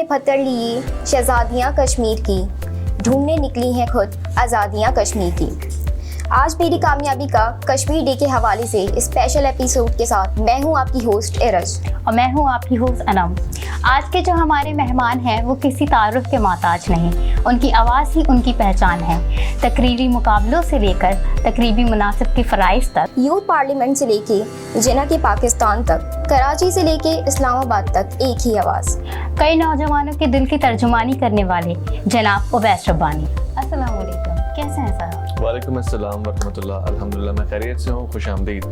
پتھر لیے شہزادیاں کشمیر کی، ڈھونڈنے نکلی ہیں خود آزادیاں کشمیر کی۔ آج میری کامیابی کا کشمیر ڈے کے حوالے سے اسپیشل ایپیسوڈ کے ساتھ میں ہوں آپ کی ہوسٹ ارج اور میں ہوں آپ کی ہوسٹ انم۔ آج کے جو ہمارے مہمان ہیں وہ کسی تعارف کے محتاج نہیں، ان کی آواز ہی ان کی پہچان ہے۔ تقریری مقابلوں سے لے کر تقریبی مناسب کے فرائض تک، یوتھ پارلیمنٹ سے لے کے جناح کے پاکستان تک، کراچی سے لے کے اسلام آباد تک ایک ہی آواز، کئی نوجوانوں کے دل کی ترجمانی کرنے والے جناب اویس ربانی۔ السلام علیکم، کیسے ہیں سر؟ وعلیکم السلام ورحمۃ اللہ۔ الحمدللہ میں خیریت سے ہوں، خوش آمدید۔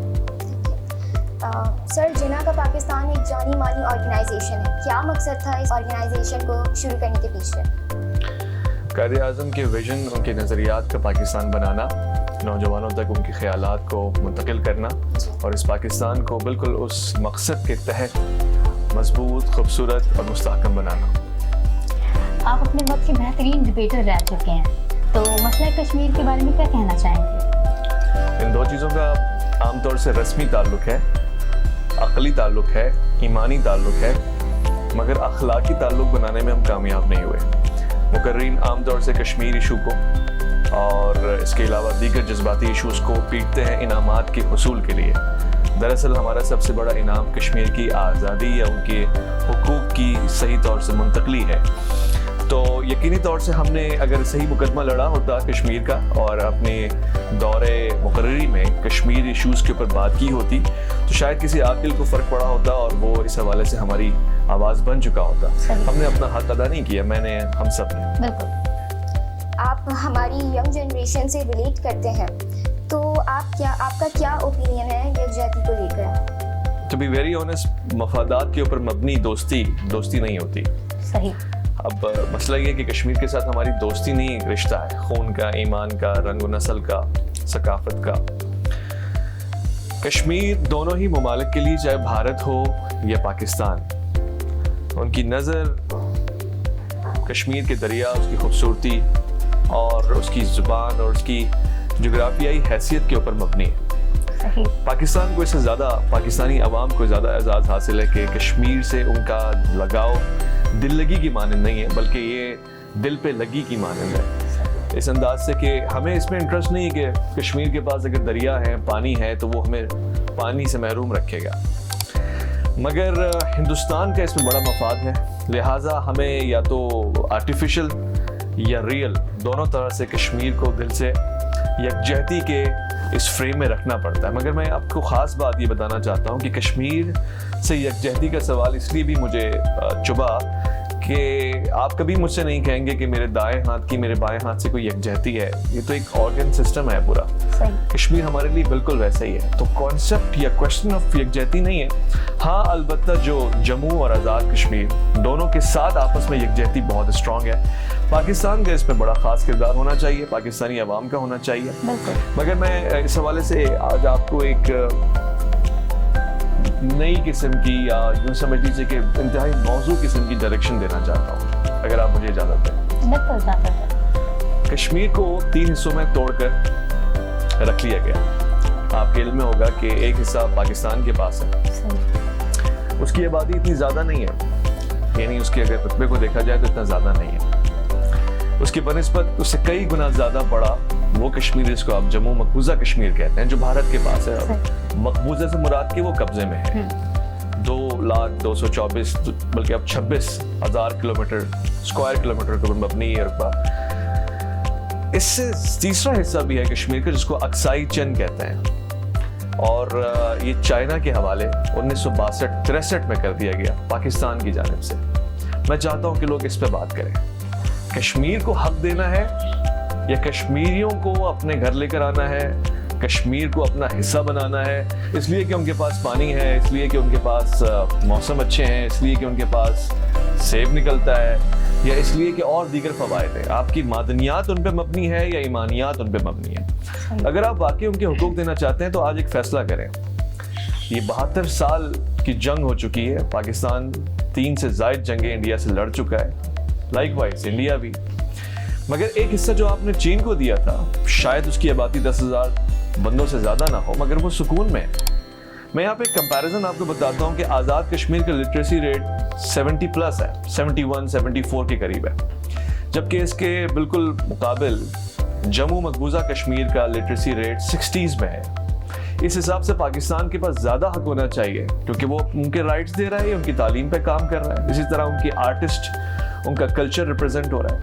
سر، جناح کا پاکستان ایک جانی مانی آرگنائزیشن ہے، کیا مقصد تھا اس آرگنائزیشن کو شروع کرنے کے پیچھے؟ قائد اعظم کے ویژن، ان کے نظریات کا پاکستان بنانا، نوجوانوں تک ان کے خیالات کو منتقل کرنا اور اس پاکستان کو بالکل اس مقصد کے تحت مضبوط، خوبصورت اور مستحکم بنانا۔ آپ اپنے وقت کے بہترین ڈبیٹر رہ چکے ہیں، تو مسئلہ کشمیر کے بارے میں کیا کہنا چاہیں گے؟ ان دو چیزوں کا عام طور سے رسمی تعلق ہے، عقلی تعلق ہے، ایمانی تعلق ہے، مگر اخلاقی تعلق بنانے میں ہم کامیاب نہیں ہوئے۔ مقررین عام طور سے کشمیر ایشو کو اور اس کے علاوہ دیگر جذباتی ایشوز کو پیٹتے ہیں انعامات کے حصول کے لیے۔ دراصل ہمارا سب سے بڑا انعام کشمیر کی آزادی یا ان کے حقوق کی صحیح طور سے منتقلی ہے۔ تو یقینی طور سے ہم نے اگر صحیح مقدمہ لڑا ہوتا کشمیر کا اور اپنے دورے مقرری میں کشمیر ایشوز کے اوپر بات کی ہوتی تو شاید کسی عاقل کو فرق پڑا ہوتا اور وہ اس حوالے سے ہماری آواز بن چکا ہوتا۔ ہم نے اپنا حق ادا نہیں کیا، میں نے، ہم سب نے۔ بالکل۔ آپ ہماری ینگ جنریشن سے ریلیٹ کرتے ہیں، تو آپ کا کیا اوپینین ہے یکجہتی کو لے کر؟ ٹو بی ویری آنیسٹ، مفادات کے اوپر مبنی دوستی نہیں ہوتی۔ صحیح۔ اب مسئلہ یہ ہے کہ کشمیر کے ساتھ ہماری دوستی نہیں، رشتہ ہے، خون کا، ایمان کا، رنگ و نسل کا، ثقافت کا۔ کشمیر دونوں ہی ممالک کے لیے، چاہے بھارت ہو یا پاکستان، ان کی نظر کشمیر کے دریا، اس کی خوبصورتی اور اس کی زبان اور اس کی جغرافیائی حیثیت کے اوپر مبنی ہے۔ پاکستان کو اس سے زیادہ، پاکستانی عوام کو زیادہ اعزاز حاصل ہے کہ کشمیر سے ان کا لگاؤ دل لگی کی مانند نہیں ہے، بلکہ یہ دل پہ لگی کی مانند ہے، اس انداز سے کہ ہمیں اس میں انٹرسٹ نہیں ہے کہ کشمیر کے پاس اگر دریا ہے، پانی ہے، تو وہ ہمیں پانی سے محروم رکھے گا، مگر ہندوستان کا اس میں بڑا مفاد ہے، لہٰذا ہمیں یا تو آرٹیفیشل یا ریئل دونوں طرح سے کشمیر کو دل سے یکجہتی کے اس فریم میں رکھنا پڑتا ہے۔ مگر میں آپ کو خاص بات یہ بتانا چاہتا ہوں کہ کشمیر سے یکجہتی کا سوال اس لیے بھی مجھے چبھا کہ آپ کبھی مجھ سے نہیں کہیں گے کہ میرے دائیں ہاتھ کی میرے بائیں ہاتھ سے کوئی یکجہتی ہے، یہ تو ایک آرگن سسٹم ہے پورا۔ کشمیر ہمارے لیے بالکل ویسا ہی ہے، تو کانسیپٹ یا کوشچن آف یکجہتی نہیں ہے۔ ہاں البتہ جو جموں اور آزاد کشمیر دونوں کے ساتھ آپس میں یکجہتی بہت اسٹرانگ ہے۔ پاکستان کا اس میں بڑا خاص کردار ہونا چاہیے، پاکستانی عوام کا ہونا چاہیے۔ مگر میں اس حوالے سے آج آپ کو ایک نئی قسم کی، یا یوں سمجھ لیجیے کہ انتہائی موضوع قسم کی ڈائریکشن دینا چاہتا ہوں، اگر آپ مجھے اجازت دیں۔ کشمیر کو 3 حصوں میں توڑ کر رکھ لیا گیا۔ آپ کے علم میں ہوگا کہ ایک حصہ پاکستان کے پاس ہے، اس کی آبادی اتنی زیادہ نہیں ہے، یعنی اس کے اگر رقبے کو دیکھا جائے تو اتنا زیادہ نہیں ہے، اس کی بنسبت اس سے کئی گنا زیادہ بڑا وہ کشمیر جس کو آپ جموں مقبوضہ کشمیر کہتے ہیں، جو بھارت کے پاس ہے۔ مقبوضہ سے مراد کہ وہ قبضے میں ہے، 2,224 بلکہ اب 26,000 کلومیٹر اسکوائر کلومیٹر کے اوپر مبنی ہے رقبہ۔ اس سے تیسرا حصہ بھی ہے کشمیر کا جس کو اکسائی چین کہتے ہیں، اور یہ چائنا کے حوالے 1962-63 میں کر دیا گیا پاکستان کی جانب سے۔ میں چاہتا ہوں کہ لوگ اس پہ بات کریں، کشمیر کو حق دینا ہے یا کشمیریوں کو اپنے گھر لے کر آنا ہے، کشمیر کو اپنا حصہ بنانا ہے، اس لیے کہ ان کے پاس پانی ہے، اس لیے کہ ان کے پاس موسم اچھے ہیں، اس لیے کہ ان کے پاس سیب نکلتا ہے، یا اس لیے کہ اور دیگر فوائد ہیں۔ آپ کی معدنیات ان پہ مبنی ہے یا ایمانیات ان پہ مبنی ہے؟ اگر آپ واقعی ان کے حقوق دینا چاہتے ہیں تو آج ایک فیصلہ کریں۔ یہ 72 سال کی جنگ ہو چکی ہے، پاکستان 3 سے زائد جنگیں انڈیا سے لڑ چکا ہے، لائک وائز انڈیا بھی، مگر ایک حصہ جو آپ نے چین کو دیا تھا، شاید اس کی آبادی 10,000 بندوں سے زیادہ نہ ہو، مگر وہ سکون میں ہے۔ میں یہاں پہ ایک کمپیریزن آپ کو بتاتا ہوں کہ آزاد کشمیر کا لٹریسی ریٹ 70 پلس ہے, 71 74 کے قریب ہے, جبکہ اس کے بالکل مقابل جموں مقبوضہ کشمیر کا لٹریسی ریٹ 60s میں ہے. اس حساب سے پاکستان کے پاس زیادہ حق ہونا چاہیے کیونکہ وہ ان کے رائٹس دے رہا ہے, ان کی تعلیم پہ کام کر رہا ہے, اسی طرح ان کی آرٹسٹ, ان کا کلچر ریپرزینٹ ہو رہا ہے.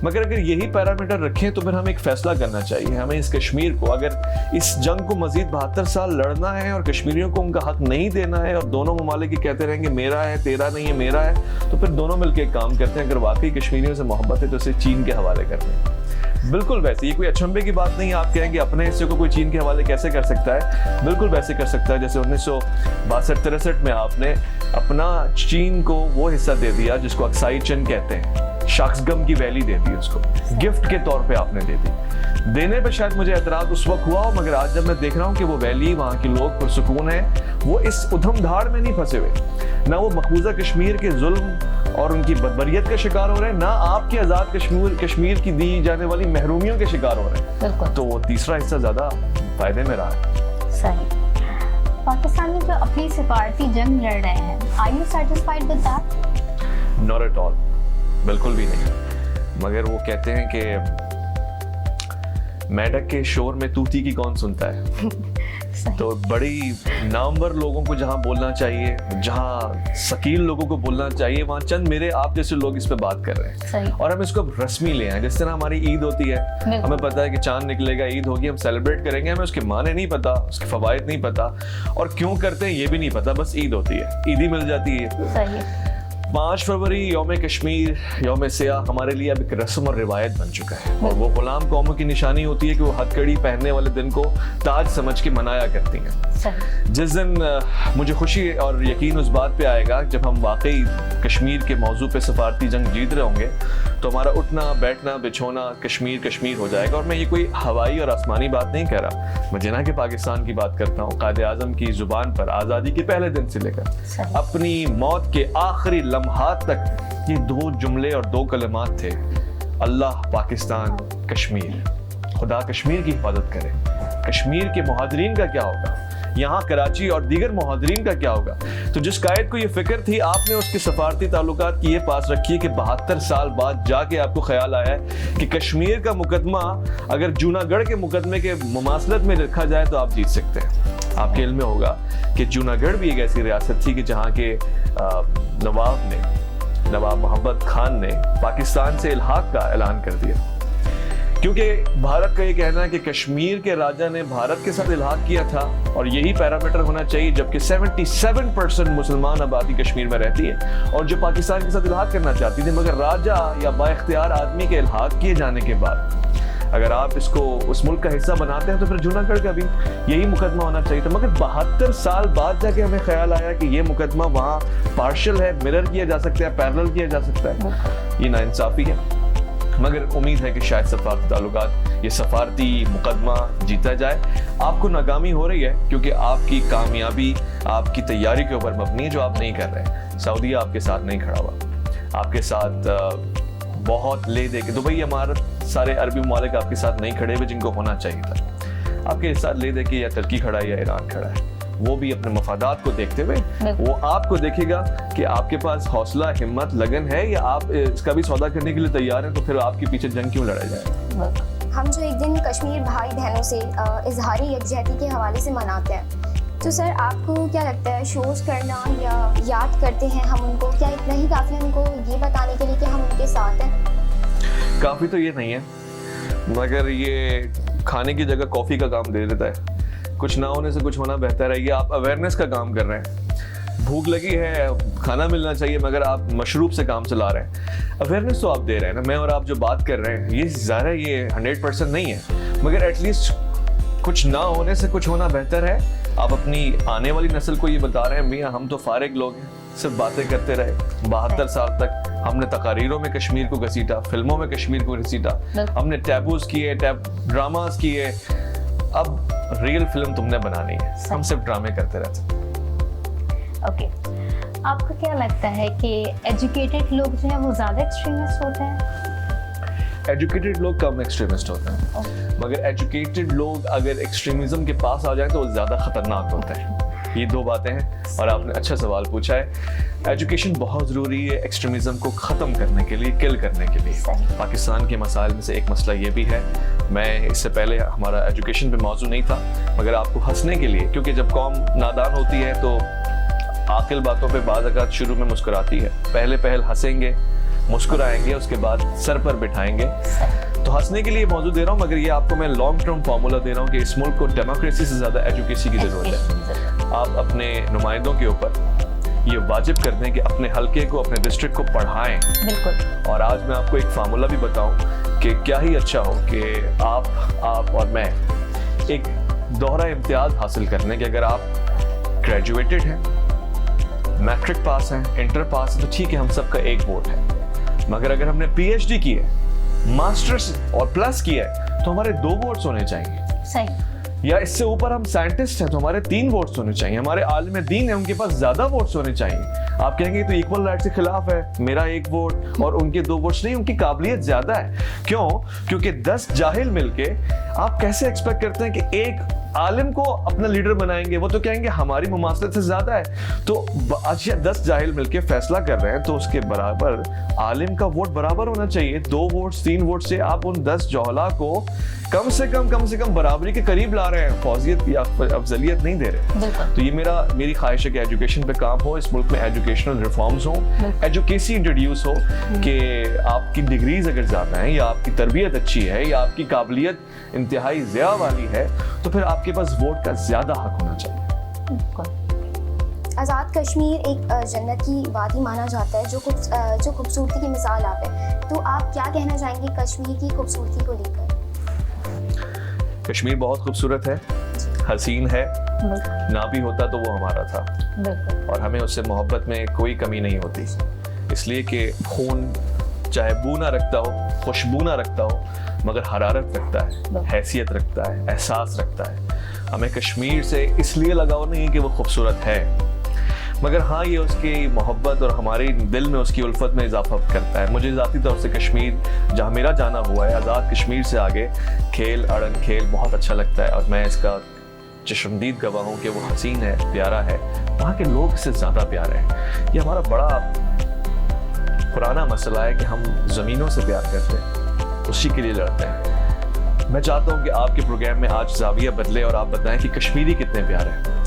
مگر اگر یہی پیرامیٹر رکھیں تو پھر ہمیں ایک فیصلہ کرنا چاہیے. ہمیں اس کشمیر کو, اگر اس جنگ کو مزید 72 سال لڑنا ہے اور کشمیریوں کو ان کا حق نہیں دینا ہے اور دونوں ممالک یہ کہتے رہیں گے میرا ہے تیرا نہیں ہے میرا ہے, تو پھر دونوں مل کے کام کرتے ہیں. اگر واقعی کشمیریوں سے محبت ہے تو اسے چین کے حوالے کرتے ہیں. بالکل ویسے, یہ کوئی اچھمبے کی بات نہیں. آپ کہیں گے اپنے حصے کو کوئی چین کے حوالے کیسے کر سکتا ہے؟ بالکل ویسے کر سکتا ہے جیسے 1962-63 میں آپ نے اپنا چین کو وہ حصہ دے دیا جس کو اکسائی چن کہتے ہیں, شاکسگم کی ویلی دے دی, اس کو گفٹ کے طور پہ آپ نے دے دی. دینے پہ شاید مجھے اعتراض اس وقت ہوا ہو, مگر آج جب میں دیکھ رہا ہوں کہ وہ ویلی, وہاں کے لوگ پرسکون ہیں, وہ اس ادھم دھاڑ میں نہیں پھنسے ہوئے, نہ وہ مقبوضہ کشمیر کے ظلم اور ان کی بربریت کا شکار ہو رہے ہیں, نہ آپ کے آزاد کشمیر کی دی جانے والی محرومیوں کے شکار ہو رہے ہیں. بالکل. تو وہ تیسرا حصہ زیادہ فائدے میں رہا ہے. صحیح. پاکستان میں جو اپنی سفارتی جنگ لڑ رہے ہیں, are you satisfied with that? Not at all. بالکل بھی نہیں. مگر وہ کہتے ہیں کہ میڈک کے شور میں توتی کی کون سنتا ہے. تو بڑی نامور لوگوں کو جہاں بولنا چاہیے, جہاں ثقیل لوگوں کو بولنا چاہیے, وہاں چند میرے آپ جیسے لوگ اس پہ بات کر رہے ہیں. اور ہم اس کو رسمی لے آئیں. جس طرح ہماری عید ہوتی ہے, ہمیں پتہ ہے کہ چاند نکلے گا, عید ہوگی, ہم سیلیبریٹ کریں گے, ہمیں اس کے معنی نہیں پتا, اس کے فوائد نہیں پتا, اور کیوں کرتے ہیں یہ بھی نہیں پتا, بس عید ہوتی ہے, عید ہی مل جاتی ہے. 5 فروری یوم کشمیر, یوم سیاہ ہمارے لیے اب ایک رسم اور روایت بن چکا ہے, اور وہ غلام قوموں کی نشانی ہوتی ہے کہ وہ ہتھ کڑی پہننے والے دن کو تاج سمجھ کے منایا کرتی ہیں. جس دن مجھے خوشی اور یقین اس بات پہ آئے گا جب ہم واقعی کشمیر کے موضوع پہ سفارتی جنگ جیت رہے ہوں گے, تو ہمارا اٹھنا بیٹھنا بچھونا کشمیر ہو جائے گا. اور میں یہ کوئی ہوائی اور آسمانی بات نہیں کہہ رہا, میں جناح کے پاکستان کی بات کرتا ہوں. قائد اعظم کی زبان پر آزادی کے پہلے دن سے لے کر اپنی موت کے آخری لمحات تک یہ 2 جملے اور 2 کلمات تھے, اللہ پاکستان کشمیر. خدا کشمیر کی حفاظت کرے. کشمیر کے مہاجرین کا کیا ہوگا, یہاں کراچی اور دیگر مہاجرین کا کیا ہوگا؟ تو جس قائد کو یہ فکر تھی, آپ نے اس کے سفارتی تعلقات کی یہ پاس رکھی کہ 72 سال بعد جا کے آپ کو خیال آیا ہے کہ کشمیر کا مقدمہ اگر جوناگڑھ کے مقدمے کے مماثلت میں رکھا جائے تو آپ جیت سکتے ہیں. آپ کے علم میں ہوگا کہ جوناگڑھ بھی ایک ایسی ریاست تھی کہ جہاں کے نواب محمد خان نے پاکستان سے الحاق کا اعلان کر دیا, کیونکہ بھارت کا یہ کہنا ہے کہ کشمیر کے راجا نے بھارت کے ساتھ الحاق کیا تھا, اور یہی پیرامیٹر ہونا چاہیے, جبکہ 77% مسلمان آبادی کشمیر میں رہتی ہے اور جو پاکستان کے ساتھ الحاق کرنا چاہتی تھی. مگر راجا یا با اختیار آدمی کے الحاق کیے جانے کے بعد اگر آپ اس کو اس ملک کا حصہ بناتے ہیں تو پھر جوناگڑھ کا بھی یہی مقدمہ ہونا چاہیے تھا. مگر 72 سال بعد جا کے ہمیں خیال آیا کہ یہ مقدمہ وہاں پارشل ہے, مرر کیا جا سکتا ہے, پیرلل کیا جا سکتا ہے. یہ ناانصافی ہے. مگر امید ہے کہ شاید سفارتی تعلقات, یہ سفارتی مقدمہ جیتا جائے. آپ کو ناکامی ہو رہی ہے کیونکہ آپ کی کامیابی آپ کی تیاری کے اوپر مبنی ہے, جو آپ نہیں کر رہے. سعودیہ آپ کے ساتھ نہیں کھڑا ہوا, آپ کے ساتھ بہت لے دے کے, دبئی امارات, سارے عربی ممالک آپ کے ساتھ نہیں کھڑے ہوئے جن کو ہونا چاہیے تھا. آپ کے ساتھ لے دے کے یا ترکی کھڑا ہے یا ایران کھڑا ہے, وہ بھی اپنے مفادات کو دیکھتے ہوئے وہ آپ کو دیکھے گا کہ آپ کے پاس حوصلہ, ہمت, لگن ہے, یا آپ اس کا بھی سودا کرنے کے لیے تیار ہیں, تو پھر آپ کے پیچھے جنگ کیوں لڑائی جائے. ہم جو ایک دن کشمیر بھائی بہنوں سے اظہار یکجہتی کے حوالے سے مناتے ہیں, تو سر آپ کو کیا لگتا ہے, شوز کرنا یا یاد کرتے ہیں ہم ان کو, کیا اتنا ہی کافی ہے ان کو یہ بتانے کے لیے کہ ہم ان کے ساتھ ہیں؟ کافی تو یہ نہیں ہے, مگر یہ کھانے کی جگہ کافی کا کام دے دیتا ہے. کچھ نہ ہونے سے کچھ ہونا بہتر ہے. یہ آپ اویئرنیس کا کام کر رہے ہیں, بھوک لگی ہے, کھانا ملنا چاہیے, مگر آپ مشروب سے کام چلا رہے ہیں. اویئرنیس تو آپ دے رہے ہیں نا, میں اور آپ جو بات کر رہے ہیں, یہ ظاہر ہے یہ 100% نہیں ہے, مگر ایٹ لیسٹ کچھ نہ ہونے سے کچھ ہونا بہتر ہے. آپ اپنی آنے والی نسل کو یہ بتا رہے ہیں, میاں ہم تو فارغ لوگ ہیں, صرف باتیں کرتے رہے 72 سال تک. ہم نے تقاریروں میں کشمیر کو گھسیٹا, فلموں میں کشمیر کو گھسیٹا, ہم نے ٹیبوز کیے, ڈراماز کیے. اب ریئل فلم تم نے بنانی ہے, ہم صرف ڈرامے کرتے رہتے. اوکے, آپ کو کیا لگتا ہے کہ ایجوکیٹڈ لوگ جو ہیں وہ زیادہ ایکسٹریمسٹ ہوتے ہیں؟ ایجوکیٹڈ لوگ کم ایکسٹریمسٹ ہوتے ہیں, مگر ایجوکیٹڈ لوگ اگر ایکسٹریمزم کے پاس آ جائیں تو وہ زیادہ خطرناک ہوتے ہیں. یہ دو باتیں ہیں. اور آپ نے اچھا سوال پوچھا ہے. ایجوکیشن بہت ضروری ہے ایکسٹریمزم کو ختم کرنے کے لیے, کل کرنے کے لیے. پاکستان کے مسائل میں سے ایک مسئلہ یہ بھی ہے, میں اس سے پہلے ہمارا ایجوکیشن پہ موضوع نہیں تھا, مگر آپ کو ہنسنے کے لیے, کیونکہ جب قوم نادان ہوتی ہے تو عاقل باتوں پہ بعض اوقات شروع میں مسکراتی ہے. پہلے ہنسیں گے, مسکرائیں گے, اس کے بعد سر پر بٹھائیں گے. تو ہنسنے کے لیے موضوع دے رہا ہوں, مگر یہ آپ کو میں لانگ ٹرم فارمولا دے رہا ہوں کہ اس ملک کو ڈیموکریسی سے زیادہ ایجوکیسی کی ضرورت ہے. آپ اپنے نمائندوں کے اوپر یہ واجب کر دیں کہ اپنے حلقے کو, اپنے ڈسٹرکٹ کو پڑھائیں. بالکل. اور آج میں آپ کو ایک فارمولا بھی بتاؤں کہ کیا ہی اچھا ہو کہ آپ اور میں ایک دوہرا امتیاز حاصل کر لیں کہ اگر آپ گریجویٹڈ ہیں, میٹرک پاس ہیں, انٹر پاس ہیں, تو ٹھیک ہے, ہم سب کا ایک ووٹ ہے. مگر اگر ہم نے پی ایچ ڈی کی ہے, ماسٹرز اور پلس کیا ہے, تو ہمارے 2 ووٹس ہونے چاہیے. صحیح. یا اس سے اوپر ہم سائنٹسٹ ہیں تو ہمارے 3 ووٹس ہونے چاہیے. ہمارے عالم دین ہیں, ان کے پاس زیادہ ووٹس ہونے چاہیے. آپ کہیں گے تو ایکول رائٹ کے خلاف ہے, میرا 1 ووٹ اور ان کے 2 ووٹس. نہیں, ان کی قابلیت زیادہ ہے. کیوں؟ کیونکہ 10 جاہل مل کے آپ کیسے ایکسپیکٹ کرتے ہیں کہ ایک عالم کو اپنا لیڈر بنائیں گے؟ وہ تو کہیں گے ہماری مماثلت سے زیادہ ہے. تو آج 10 جاہل مل کے فیصلہ کر رہے ہیں تو اس کے برابر عالم کا ووٹ برابر ہونا چاہیے. 2 ووٹس 3 ووٹ سے آپ ان 10 جوہلا کو کم سے کم برابری کے قریب لا رہے ہیں, فوزیت یا افضلیت نہیں دے رہے. تو یہ میری خواہش ہے کہ ایجوکیشن پہ کام ہو, اس ملک میں ایجوکیشنل ریفارمز ہوں, ایجوکیسی انٹروڈیوس ہو کہ آپ کی ڈگریز اگر زیادہ ہیں, یا آپ کی تربیت اچھی ہے, یا آپ کی قابلیت انتہائی ضیاء والی ہے, تو پھر آپ کے پاس ووٹ کا زیادہ حق ہونا چاہیے. آزاد کشمیر ایک جنت کی وادی مانا جاتا ہے, جو خوبصورتی کی مثال آپ ہے. تو آپ کیا کہنا چاہیں گے کشمیر کی خوبصورتی کو لے کر؟ کشمیر بہت خوبصورت ہے, حسین ہے, نہ بھی ہوتا تو وہ ہمارا تھا, اور ہمیں اس سے محبت میں کوئی کمی نہیں ہوتی. اس لیے کہ خون چاہے بو نہ رکھتا ہو, خوشبو نہ رکھتا ہو, مگر حرارت رکھتا ہے, حیثیت رکھتا ہے, احساس رکھتا ہے. ہمیں کشمیر سے اس لیے لگاؤ نہیں کہ وہ خوبصورت ہے, مگر ہاں یہ اس کی محبت اور ہمارے دل میں اس کی الفت میں اضافہ کرتا ہے. مجھے ذاتی طور سے کشمیر, جہاں میرا جانا ہوا ہے, آزاد کشمیر سے آگے کھیل, اڑن کھیل بہت اچھا لگتا ہے, اور میں اس کا چشمدید گواہ ہوں کہ وہ حسین ہے, پیارا ہے. وہاں کے لوگ اس سے زیادہ پیارے ہیں. یہ ہمارا بڑا پرانا مسئلہ ہے کہ ہم زمینوں سے پیار کرتے ہیں, اسی کے لیے لڑتے ہیں. میں چاہتا ہوں کہ آپ کے پروگرام میں آج زاویہ بدلے اور آپ بتائیں کہ کشمیری کتنے پیارے ہیں.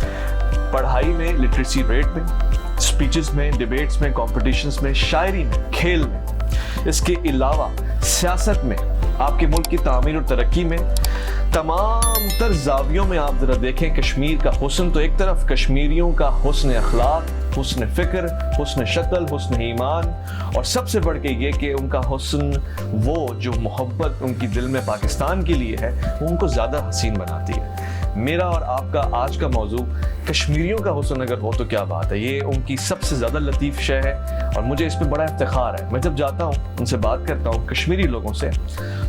پڑھائی میں, لٹریسی ریٹ میں, اسپیچز میں, ڈیبیٹس میں, کمپٹیشنز میں, شاعری میں, کھیل میں, اس کے علاوہ سیاست میں, آپ کے ملک کی تعمیر اور ترقی میں, تمام تر زاویوں میں آپ ذرا دیکھیں کشمیر کا حسن. تو ایک طرف کشمیریوں کا حسن اخلاق, حسن فکر, حسن شکل, حسن ایمان, اور سب سے بڑھ کے یہ کہ ان کا حسن, وہ جو محبت ان کی دل میں پاکستان کے لیے ہے, وہ ان کو زیادہ حسین بناتی ہے. میرا اور آپ کا آج کا موضوع کشمیریوں کا حسن اگر ہو تو کیا بات ہے. یہ ان کی سب سے زیادہ لطیف شے ہے, اور مجھے اس پہ بڑا افتخار ہے. میں جب جاتا ہوں, ان سے بات کرتا ہوں کشمیری لوگوں سے,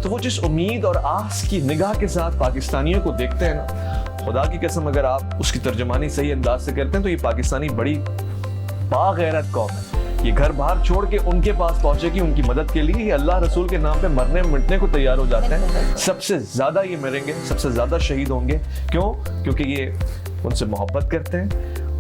تو وہ جس امید اور آس کی نگاہ کے ساتھ پاکستانیوں کو دیکھتے ہیں نا, خدا کی قسم اگر آپ اس کی ترجمانی صحیح انداز سے کرتے ہیں تو یہ پاکستانی بڑی باغیرت قوم ہے. یہ گھر باہر چھوڑ کے ان کے پاس پہنچے گی ان کی مدد کے لیے. یہ اللہ رسول کے نام پہ مرنے مٹنے کو تیار ہو جاتے ہیں. سب سے زیادہ یہ مریں گے, سب سے زیادہ شہید ہوں گے. کیوں؟ کیونکہ یہ ان سے محبت کرتے ہیں,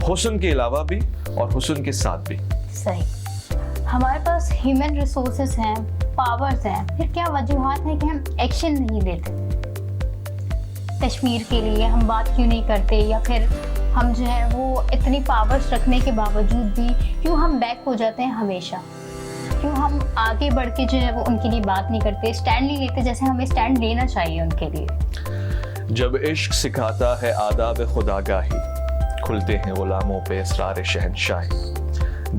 حسن کے علاوہ بھی اور حسن کے ساتھ بھی. صحیح. ہمارے پاس ہیومن ریسورسز ہیں, پاورز ہیں, پھر کیا وجوہات ہیں کہ ہم ایکشن نہیں لیتے؟ کشمیر کے لیے ہم بات کیوں نہیں کرتے, یا پھر ہم جو ہے وہ اتنی پاورز رکھنے کے باوجود بھی کیوں ہم بیک ہو جاتے ہیں ہمیشہ؟ کیوں ہم آگے بڑھ کے جو ہے وہ ان کے لیے بات نہیں کرتے, اسٹینڈ نہیں لیتے جیسے ہمیں اسٹینڈ لینا چاہیے ان کے لیے؟ جب عشق سکھاتا ہے آداب خداگاہی, کھلتے ہیں غلاموں پہ اسرار شہنشاہی.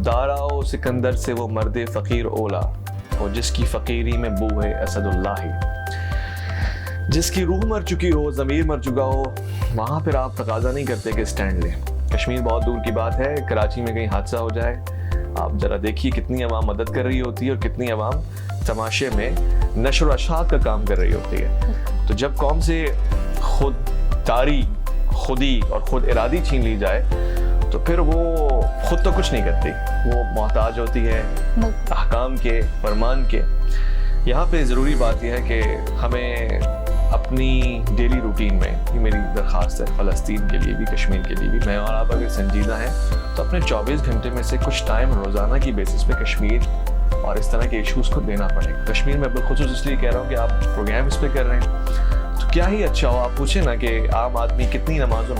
داراؤ سکندر سے وہ مرد فقیر اولا, اور جس کی فقیری میں بو ہے اسد اللہ. جس کی روح مر چکی ہو, ضمیر مر چکا ہو, وہاں پھر آپ تقاضا نہیں کرتے کہ اسٹینڈ لیں. کشمیر بہت دور کی بات ہے, کراچی میں کہیں حادثہ ہو جائے, آپ ذرا دیکھیے کتنی عوام مدد کر رہی ہوتی ہے, اور کتنی عوام تماشے میں نشر و اشاعت کا کام کر رہی ہوتی ہے. تو جب قوم سے خودی اور خود ارادی چھین لی جائے, تو پھر وہ خود تو کچھ نہیں کرتی, وہ محتاج ہوتی ہے احکام کے, فرمان کے. یہاں پہ ضروری بات یہ ہے کہ ہمیں اپنی ڈیلی روٹین میں، یہ میری درخواست ہے فلسطین کے لیے بھی، کشمیر کے لیے بھی، میں اور آپ اگر سنجیدہ ہیں تو اپنے 24 گھنٹے میں سے کچھ ٹائم روزانہ کی بیسس پہ کشمیر اور اس طرح کے ایشوز کو دینا پڑے گا. کشمیر میں بالخصوص اس لیے کہہ رہا ہوں کہ آپ پروگرام اس پہ کر رہے ہیں تو کیا ہی اچھا ہو. آپ پوچھیں نا کہ عام آدمی کتنی نمازوں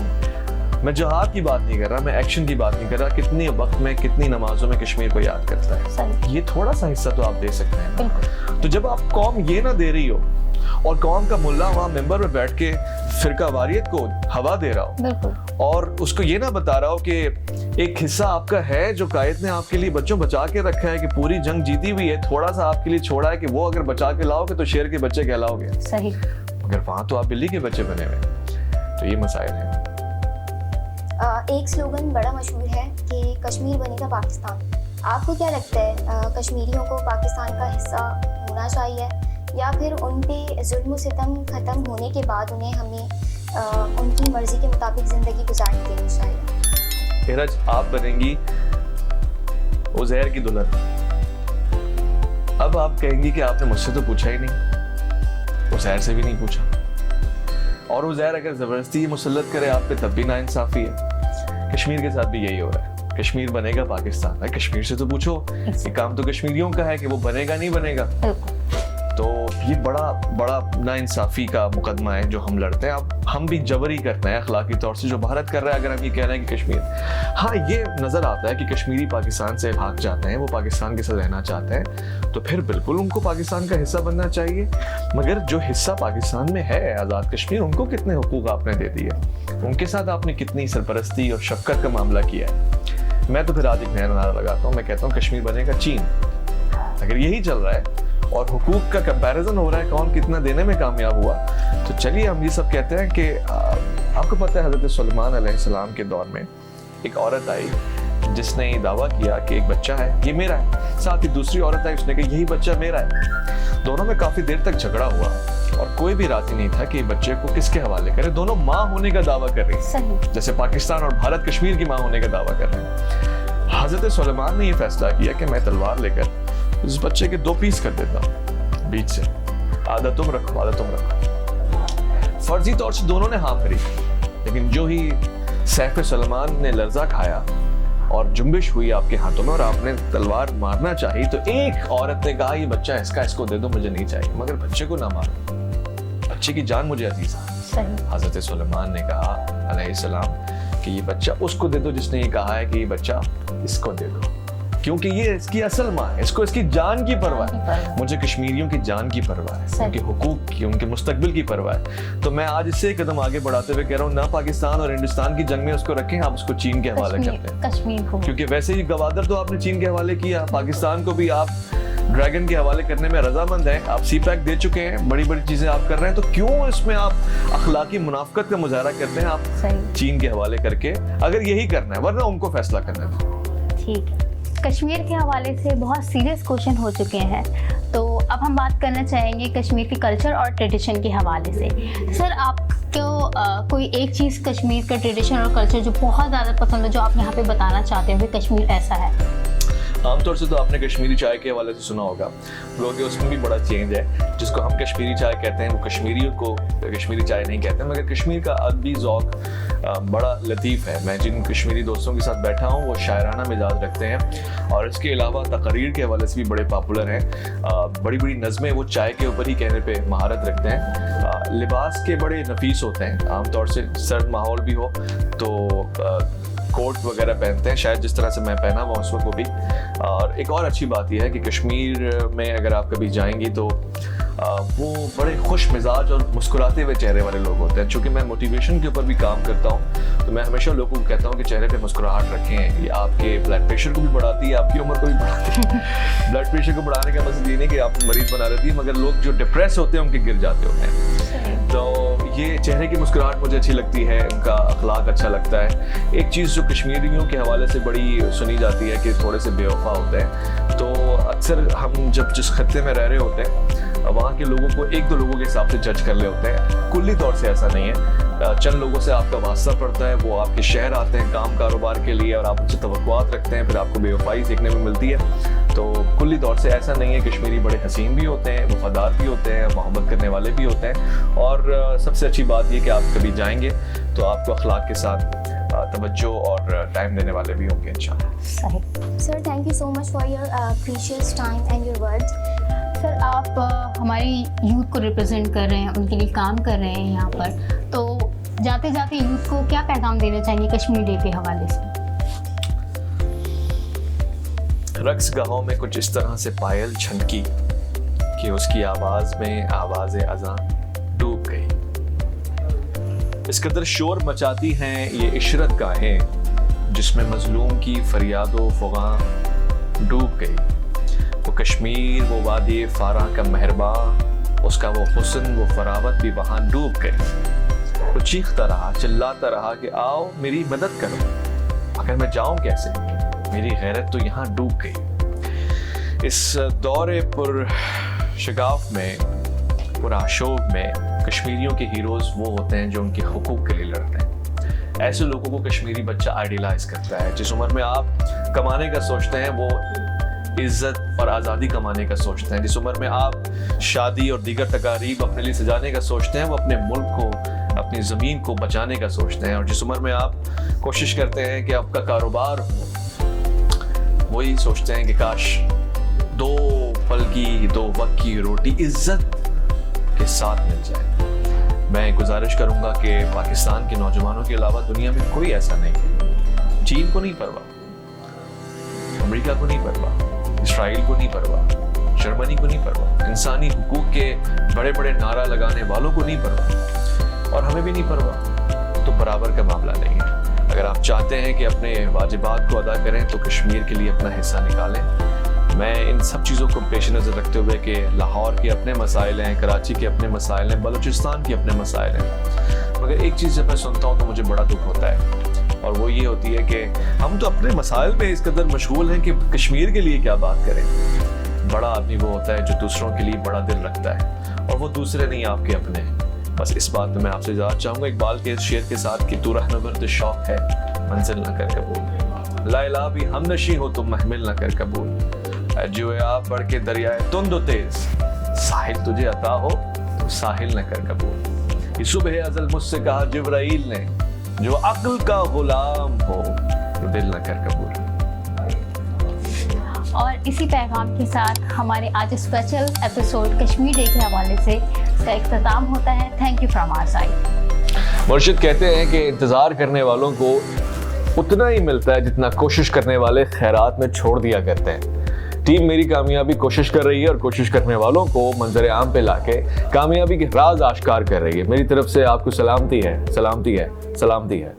میں جہاد کی بات نہیں کر رہا، میں ایکشن کی بات نہیں کر رہا، کتنے وقت میں کتنی نمازوں میں کشمیر کو یاد کرتا ہے. یہ تھوڑا سا حصہ تو آپ دے سکتے ہیں. تو جب آپ قوم یہ نہ دے رہی ہو اور قوم کا ملا وہاں ممبر میں بیٹھ کے فرقہ واریت کو ہوا دے رہا ہو اور اس کو یہ نہ بتا رہا ہو کہ ایک حصہ آپ کا ہے جو قائد نے آپ کے لیے بچوں بچا کے رکھا ہے، کہ پوری جنگ جیتی ہوئی ہے، تھوڑا سا آپ کے لیے چھوڑا ہے کہ وہ اگر بچا کے لاؤ گے تو شیر کے بچے کہلاؤ گے. صحیح. مگر وہاں تو آپ بلی کے بچے بنے ہوئے. تو یہ مسائل ہیں. ایک سلوگن بڑا مشہور ہے کہ کشمیر بنے گا پاکستان. آپ کو کیا لگتا ہے کشمیریوں کو پاکستان کا حصہ ہونا چاہیے یا پھر ان پہ ظلم و ستم ختم ہونے کے بعد انہیں ہمیں ان کی مرضی کے مطابق زندگی گزارنے دینی چاہیے؟ ارج، آپ بنیں گی عزیر کی دلہن. اب آپ کہیں گی کہ آپ نے مجھ سے تو پوچھا ہی نہیں، عزیر سے بھی نہیں پوچھا، اور عزیر اگر زبردستی مسلط کرے آپ پہ تب بھی ناانصافی ہے. کشمیر کے ساتھ بھی یہی ہو رہا ہے. کشمیر بنے گا پاکستان، کشمیر سے تو پوچھو. یہ کام تو کشمیریوں کا ہے کہ وہ بنے گا نہیں بنے گا. تو یہ بڑا ناانصافی کا مقدمہ ہے جو ہم لڑتے ہیں. اب ہم بھی جبری کرتے ہیں اخلاقی طور سے جو بھارت کر رہا ہے. اگر ہم یہ کہہ رہے ہیں کہ کشمیر، ہاں یہ نظر آتا ہے کہ کشمیری پاکستان سے بھاگ جاتے ہیں، وہ پاکستان کے ساتھ رہنا چاہتے ہیں، تو پھر بالکل ان کو پاکستان کا حصہ بننا چاہیے. مگر جو حصہ پاکستان میں ہے آزاد کشمیر، ان کو کتنے حقوق آپ نے دے دیے، ان کے ساتھ آپ نے کتنی سرپرستی اور شفقت کا معاملہ کیا ہے. میں تو پھر آج ایک نیا نعرہ لگاتا ہوں، میں کہتا ہوں کشمیر بنے گا چین. اگر یہی چل رہا ہے اور حقوق کا کمپیریزن ہو رہا ہے کون کتنا دینے میں کامیاب ہوا، تو چلیے ہم یہ سب کہتے ہیں کہ آپ کو پتہ ہے حضرت سلیمان علیہ السلام کے دور میں ایک عورت آئی جس نے یہ دعویٰ کیا کہ ایک بچہ ہے یہ میرا ہے. ساتھ ہی دوسری عورت آئی، اس نے کہا یہی بچہ میرا ہے. دونوں میں کافی دیر تک جھگڑا ہوا اور کوئی بھی راضی نہیں تھا کہ بچے کو کس کے حوالے کرے. دونوں ماں ہونے کا دعویٰ کر رہی ہیں، جیسے پاکستان اور بھارت کشمیر کی ماں ہونے کا دعویٰ کر رہے ہیں. حضرت سلیمان نے یہ فیصلہ کیا کہ میں تلوار لے کر اس بچے کے 2 پیس کر دیتا ہوں بیچ سے، آدھا تم رکھو آدھا تم رکھو. فرضی طور سے دونوں نے ہاں بھری، لیکن جو ہی سیف سلیمان نے لرزہ کھایا اور جنبش ہوئی آپ کے ہاتھوں میں اور آپ نے تلوار مارنا چاہی، تو ایک عورت نے کہا یہ بچہ اس کو دے دو، مجھے نہیں چاہیے، مگر بچے کو نہ مارو، بچے کی جان مجھے عزیز ہے. حضرت سلیمان نے کہا علیہ السلام کہ یہ بچہ اس کو دے دو جس نے یہ کہا ہے کہ یہ بچہ اس کو دے دو، کیونکہ یہ اس کی اصل ماں ہے، اس کو اس کی جان کی پرواہ ہے. مجھے کشمیریوں کی جان کی پرواہ ہے، ان کے حقوق کی، ان کے مستقبل کی پرواہ ہے. تو میں آج اس سے ایک قدم آگے بڑھاتے ہوئے کہہ رہا ہوں نہ پاکستان اور ہندوستان کی جنگ میں اس کو رکھیں، آپ اس کو چین کے حوالے کرتے ہیں کشمیر کو، کیونکہ ویسے ہی گوادر تو آپ نے چین کے حوالے کیا، پاکستان کو بھی آپ ڈریگن کے حوالے کرنے میں رضامند ہیں. آپ سی پیک دے چکے ہیں، بڑی بڑی چیزیں آپ کر رہے ہیں، تو کیوں اس میں آپ اخلاقی منافقت کا مظاہرہ کرتے ہیں آپ چین کے حوالے کر کے، اگر یہی کرنا ہے، ورنہ ان کو فیصلہ کرنا ہے. ٹھیک ہے. کشمیر کے حوالے سے بہت سیریس کوشچن ہو چکے ہیں، تو اب ہم بات کرنا چاہیں گے کشمیر کے کلچر اور ٹریڈیشن کے حوالے سے. سر، آپ کو کوئی ایک چیز کشمیر کا ٹریڈیشن اور کلچر جو بہت زیادہ پسند ہے، جو آپ یہاں پہ بتانا چاہتے ہیں کہ کشمیر ایسا ہے؟ عام طور سے تو آپ نے کشمیری چائے کے حوالے سے سنا ہوگا، کیونکہ اس میں بھی بڑا چینج ہے. جس کو ہم کشمیری چائے کہتے ہیں وہ کشمیریوں کو کشمیری چائے نہیں کہتے ہیں، مگر کشمیر کا ادبی ذوق بڑا لطیف ہے. میں جن کشمیری دوستوں کے ساتھ بیٹھا ہوں وہ شاعرانہ مزاج رکھتے ہیں، اور اس کے علاوہ تقریر کے حوالے سے بھی بڑے پاپولر ہیں. بڑی بڑی نظمیں وہ چائے کے اوپر ہی کہنے پہ مہارت رکھتے ہیں. لباس کے بڑے نفیس ہوتے ہیں، عام طور سے سرد ماحول بھی ہو تو کوٹ وغیرہ پہنتے ہیں، شاید جس طرح سے میں پہنا ہوا اس وقت کو بھی. اور ایک اور اچھی بات یہ ہے کہ کشمیر میں اگر آپ کبھی جائیں گی تو وہ بڑے خوش مزاج اور مسکراتے ہوئے چہرے والے لوگ ہوتے ہیں. چونکہ میں موٹیویشن کے اوپر بھی کام کرتا ہوں تو میں ہمیشہ لوگوں کو کہتا ہوں کہ چہرے پہ مسکراہٹ رکھیں، یہ آپ کے بلڈ پریشر کو بھی بڑھاتی ہے، آپ کی عمر کو بھی بڑھاتی ہے. بلڈ پریشر کو بڑھانے کا مقصد یہ نہیں کہ آپ کو مریض بنا رہتی ہے، مگر لوگ جو ڈپریس ہوتے ہیں ان کے گر جاتے ہوتے ہیں. تو یہ چہرے کی مسکراہٹ مجھے اچھی لگتی ہے، ان کا اخلاق اچھا لگتا ہے. ایک چیز جو کشمیریوں کے حوالے سے بڑی سنی جاتی ہے کہ تھوڑے سے بے وفا ہوتے ہیں. تو اکثر ہم جب جس خطے میں رہ رہے ہوتے ہیں وہاں کے لوگوں کو 1-2 لوگوں کے حساب سے جج کر لے ہوتے ہیں. کلی طور سے ایسا نہیں ہے. چند لوگوں سے آپ کا واسطہ پڑتا ہے, وہ آپ کے شہر آتے ہیں کام کاروبار کے لیے اور آپ ان سے توقعات رکھتے ہیں, پھر آپ کو بے وفائی دیکھنے میں ملتی ہے. تو کلی طور سے ایسا نہیں ہے, کشمیری بڑے حسین بھی ہوتے ہیں, وفادار بھی ہوتے ہیں, محبت کرنے والے بھی ہوتے ہیں, اور سب سے اچھی بات یہ کہ آپ کبھی جائیں گے تو آپ کو اخلاق کے ساتھ توجہ اور ٹائم دینے والے بھی ہوں گے انشاءاللہ. صحیح. Sir thank you so much for your precious time and your word. Sir آپ ہماری یوتھ کو ریپرزینٹ کر رہے ہیں, ان کے لیے کام کر رہے ہیں یہاں پر, تو جاتے جاتے یوتھ کو کیا پیغام دینا چاہیں گے کشمیر ڈے کے حوالے سے؟ رقص گاہوں میں کچھ اس طرح سے پائل چھنکی کہ اس کی آواز میں آواز اذاں ڈوب گئی. اس قدر شور مچاتی ہیں یہ عشرت گاہیں جس میں مظلوم کی فریاد و فغاں ڈوب گئی. وہ کشمیر, وہ وادی فاراں کا مہرباں, اس کا وہ حسن, وہ فراوت بھی وہاں ڈوب گئی. وہ چیختا رہا, چلاتا رہا کہ آؤ میری مدد کرو, مگر میں جاؤں کیسے, میری غیرت تو یہاں ڈوب گئی. اس دور پر شگاف میں, پر آشوب میں کشمیریوں کے ہیروز وہ ہوتے ہیں جو ان کے حقوق کے لیے لڑتے ہیں. ایسے لوگوں کو کشمیری بچہ آئیڈیلائز کرتا ہے. جس عمر میں آپ کمانے کا سوچتے ہیں وہ عزت اور آزادی کمانے کا سوچتے ہیں. جس عمر میں آپ شادی اور دیگر تقاریب اپنے لیے سجانے کا سوچتے ہیں وہ اپنے ملک کو, اپنی زمین کو بچانے کا سوچتے ہیں. اور جس عمر میں آپ کوشش کرتے ہیں کہ آپ کا کاروبار ہو, وہی سوچتے ہیں کہ کاش 2 پل کی 2 وقت کی روٹی عزت کے ساتھ مل جائے. میں گزارش کروں گا کہ پاکستان کے نوجوانوں کے علاوہ دنیا میں کوئی ایسا نہیں ہے. چین کو نہیں پرواہ, امریکہ کو نہیں پرواہ, اسرائیل کو نہیں پرواہ, جرمنی کو نہیں پرواہ, انسانی حقوق کے بڑے بڑے نعرہ لگانے والوں کو نہیں پرواہ, اور ہمیں بھی نہیں پرواہ. تو برابر کا معاملہ نہیں ہے. اگر آپ چاہتے ہیں کہ اپنے واجبات کو ادا کریں تو کشمیر کے لیے اپنا حصہ نکالیں. میں ان سب چیزوں کو پیش نظر رکھتے ہوئے کہ لاہور کے اپنے مسائل ہیں, کراچی کے اپنے مسائل ہیں, بلوچستان کے اپنے مسائل ہیں, مگر ایک چیز جب میں سنتا ہوں تو مجھے بڑا دکھ ہوتا ہے, اور وہ یہ ہوتی ہے کہ ہم تو اپنے مسائل میں اس قدر مشغول ہیں کہ کشمیر کے لیے کیا بات کریں. بڑا آدمی وہ ہوتا ہے جو دوسروں کے لیے بڑا دل رکھتا ہے, اور وہ دوسرے نہیں آپ کے اپنے ہیں. بس اس بات میں آپ سے اجازت چاہوں گا اقبال کے اس شعر کے ساتھ کہ تو رہنورد شوق ہے منزل نہ کر قبول, لا الہ بھی ہم نشیں ہو تم محمل نہ کر قبول, جو آپ بڑھ کے دریائے تند و تیز, ساحل تجھے عطا ہو تو ساحل نہ کر قبول. یہ صبح ازل مجھ سے کہا جبرائیل نے, جو عقل کا غلام ہو تو دل نہ کر قبول. اور اسی پیغام کے ساتھ ہمارے آج اسپیشل ایپیسوڈ کشمیر ڈے کے حوالے سے اس کا اختتام ہوتا ہے. Thank you from our side. مرشد کہتے ہیں کہ انتظار کرنے والوں کو اتنا ہی ملتا ہے جتنا کوشش کرنے والے خیرات میں چھوڑ دیا کرتے ہیں. ٹیم میری کامیابی کوشش کر رہی ہے اور کوشش کرنے والوں کو منظر عام پہ لا کے کامیابی کے راز آشکار کر رہی ہے. میری طرف سے آپ کو سلامتی ہے, سلامتی ہے, سلامتی ہے.